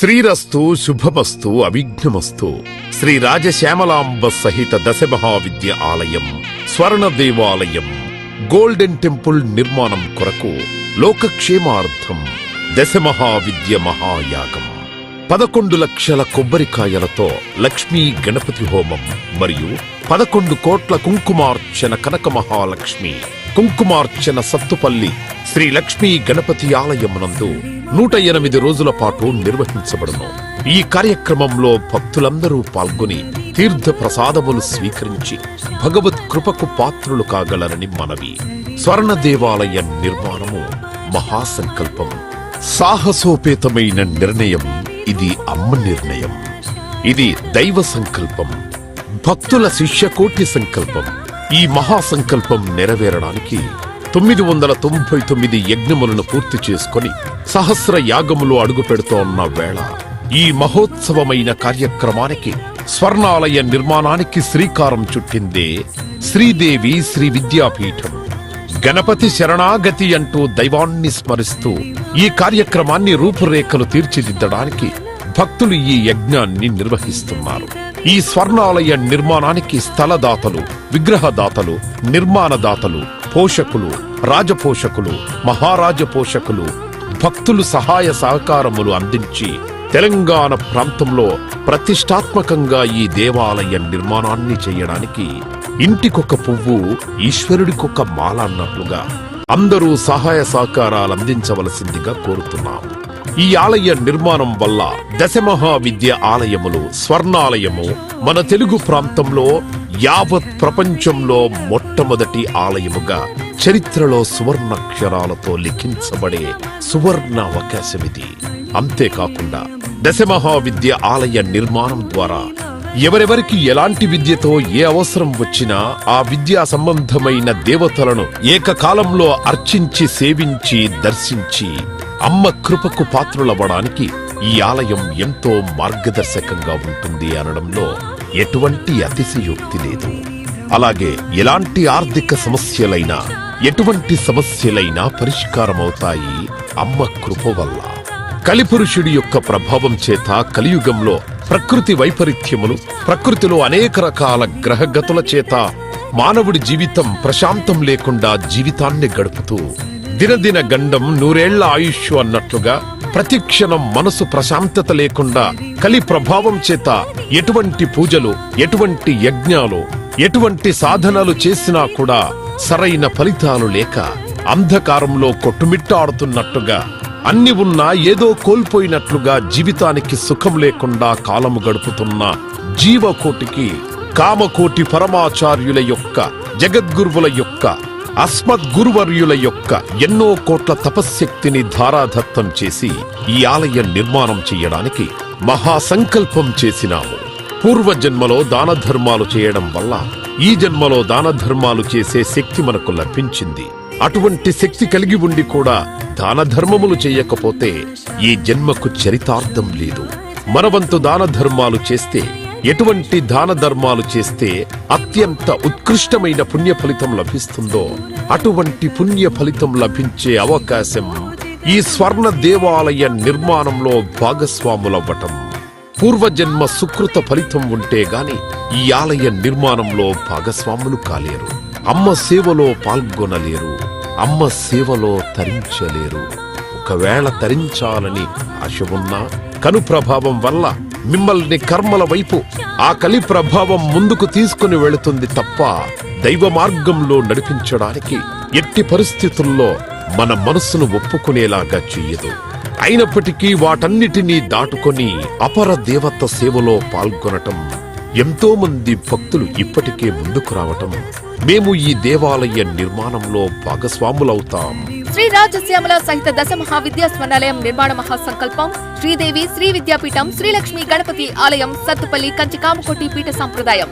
శ్రీరస్తు శుభమస్తు అవిఘ్నమస్తు. శ్రీ రాజశ్యామలాంబ సహిత దశమహావిద్య ఆలయం స్వర్ణ దేవాలయం గోల్డెన్ టెంపుల్ నిర్మాణం కొరకు లోకక్షేమార్థం దశమహావిద్య మహాయాగం 11 లక్షల కొబ్బరికాయలతో లక్ష్మీ గణపతి హోమం మరియు 11 కోట్ల కుంకుమార్చన కనక మహాలక్ష్మి కుంకుమార్చన సత్తుపల్లి శ్రీ లక్ష్మీ గణపతి ఆలయమునందు 108 రోజుల పాటు నిర్వహించబడును. ఈ కార్యక్రమంలో భక్తులందరూ పాల్గొని తీర్థ ప్రసాదములు స్వీకరించి భగవత్ కృపకు పాత్రులు కాగలరని మనవి. స్వర్ణ దేవాలయ నిర్మాణము మహాసంకల్పం, సాహసోపేతమైన నిర్ణయం. ఇది అమ్మ నిర్ణయం, ఇది దైవ సంకల్పం, భక్తుల శిష్యకోటి సంకల్పం. ఈ మహాసంకల్పం నెరవేరడానికి 999 యజ్ఞములను పూర్తి చేసుకుని సహస్ర యాగములు అడుగు పెడుతోన్న వేళ ఈ మహోత్సవమైన కార్యక్రమానికి స్వర్ణాలయ నిర్మాణానికి శ్రీకారం చుట్టిందే శ్రీదేవి శ్రీ విద్యాపీఠం. గణపతి శరణాగతి అంటూ దైవాన్ని స్మరిస్తూ ఈ కార్యక్రమాన్ని రూపురేఖలు తీర్చిదిద్దడానికి భక్తులు ఈ యజ్ఞాన్ని నిర్వహిస్తున్నారు. ఈ స్వర్ణాలయ నిర్మాణానికి స్థలదాతలు, విగ్రహదాతలు, నిర్మాణదాతలు, పోషకులు, రాజపోషకులు, మహారాజ పోషకులు, భక్తులు సహాయ సహకారములు అందించి తెలంగాణ ప్రాంతంలో ప్రతిష్టాత్మకంగా ఈ దేవాలయ నిర్మాణాన్ని చేయడానికి ఇంటికొక పువ్వు ఈశ్వరుడికొక మాల అన్నట్లుగా అందరూ సహాయ సహకారాలు అందించవలసిందిగా కోరుతున్నాం. ఈ ఆలయ నిర్మాణం వల్ల దశమహావిద్య ఆలయములు స్వర్ణాలయము మన తెలుగు ప్రాంతంలో యావత్ ప్రపంచంలో మొట్టమొదటి ఆలయముగా చరిత్రలో సువర్ణాక్షరాలతో లిఖించబడే సువర్ణ అవకాశమిది. అంతేకాకుండా దశమహావిద్య ఆలయ నిర్మాణం ద్వారా ఎవరెవరికి ఎలాంటి విద్యతో ఏ అవసరం వచ్చినా ఆ విద్యా సంబంధమైన దేవతలను ఏకకాలంలో అర్చించి సేవించి దర్శించి అమ్మ కృపకు పాత్రులవ్వడానికి ఈ ఆలయం ఎంతో మార్గదర్శకంగా ఉంటుంది అనడంలో ఎటువంటి అతిశయోక్తి లేదు. అలాగే ఎలాంటి ఆర్థిక సమస్యలైనా ఎటువంటి సమస్యలైనా పరిష్కారమవుతాయి అమ్మ కృప వల్ల. కలిపురుషుడి యొక్క ప్రభావం చేత కలియుగంలో ప్రకృతి వైపరీత్యములు, ప్రకృతిలో అనేక రకాల గ్రహగతుల చేత మానవుడి జీవితం ప్రశాంతం లేకుండా జీవితాన్ని గడుపుతూ దినదిన గండం 100 ఏళ్ల ఆయుష్ అన్నట్లుగా ప్రతిక్షణం మనసు ప్రశాంతత లేకుండా కలి ప్రభావం చేత ఎటువంటి పూజలు, ఎటువంటి యజ్ఞాలు, ఎటువంటి సాధనలు చేసినా కూడా సరైన ఫలితాలు లేక అంధకారంలో కొట్టుమిట్టాడుతున్నట్టుగా అన్ని ఉన్నా ఏదో కోల్పోయినట్లుగా జీవితానికి సుఖం లేకుండా కాలము గడుపుతున్న జీవకోటికి కామకోటి పరమాచార్యుల యొక్క, జగద్గురువుల యొక్క, అస్మద్గురువర్యుల యొక్క ఎన్నో కోట్ల తపశ్శక్తిని ధారాదత్తం చేసి ఈ ఆలయ నిర్మాణం చెయ్యడానికి మహాసంకల్పం చేసినాము. పూర్వజన్మలో దాన ధర్మాలు చేయడం వల్ల ఈ జన్మలో దాన ధర్మాలు చేసే శక్తి మనకు లభించింది. అటువంటి శక్తి కలిగి ఉండి కూడా దాన ధర్మములు చేయకపోతే ఈ జన్మకు చరితార్థం లేదు. మనవంతు దాన ధర్మాలు చేస్తే, ఎటువంటి దాన ధర్మాలు చేస్తే అత్యంత ఉత్కృష్టమైన పుణ్య ఫలితం లభిస్తుందో అటువంటి పుణ్య ఫలితం లభించే అవకాశం ఈ స్వర్ణ దేవాలయ నిర్మాణంలో భాగస్వాములవ్వటం. పూర్వజన్మ సుకృత ఫలితం ఉంటే గాని ఈ ఆలయ నిర్మాణంలో భాగస్వాములు కాలేరు. అమ్మ సేవలో పాల్గొనలేరు, అమ్మ సేవలో తరించలేరు. ఒకవేళ తరించాలని ఆశ ఉన్నా కను ప్రభావం వల్ల మిమ్మల్ని కర్మల వైపు ఆ కలి ప్రభావం ముందుకు తీసుకుని వెళుతుంది తప్ప దైవ మార్గంలో నడిపించడానికి ఎట్టి పరిస్థితుల్లో మన మనస్సును ఒప్పుకునేలాగా చెయ్యదు. అయినప్పటికీ వాటన్నిటినీ దాటుకొని అపర దేవత సేవలో పాల్గొనటం ఎంతో మంది భక్తులు ఇప్పటికే ముందుకు రావటం మేము ఈ దేవాలయ నిర్మాణంలో భాగస్వాములవుతాం. శ్రీ రాజశ్యామల సహిత దశమహావిద్యా స్వర్ణాలయం నిర్మాణ మహాసంకల్పం శ్రీదేవి శ్రీ విద్యాపీఠం శ్రీ లక్ష్మీ గణపతి ఆలయం సత్తుపల్లి కంచి కామకోటి పీఠ సంప్రదాయం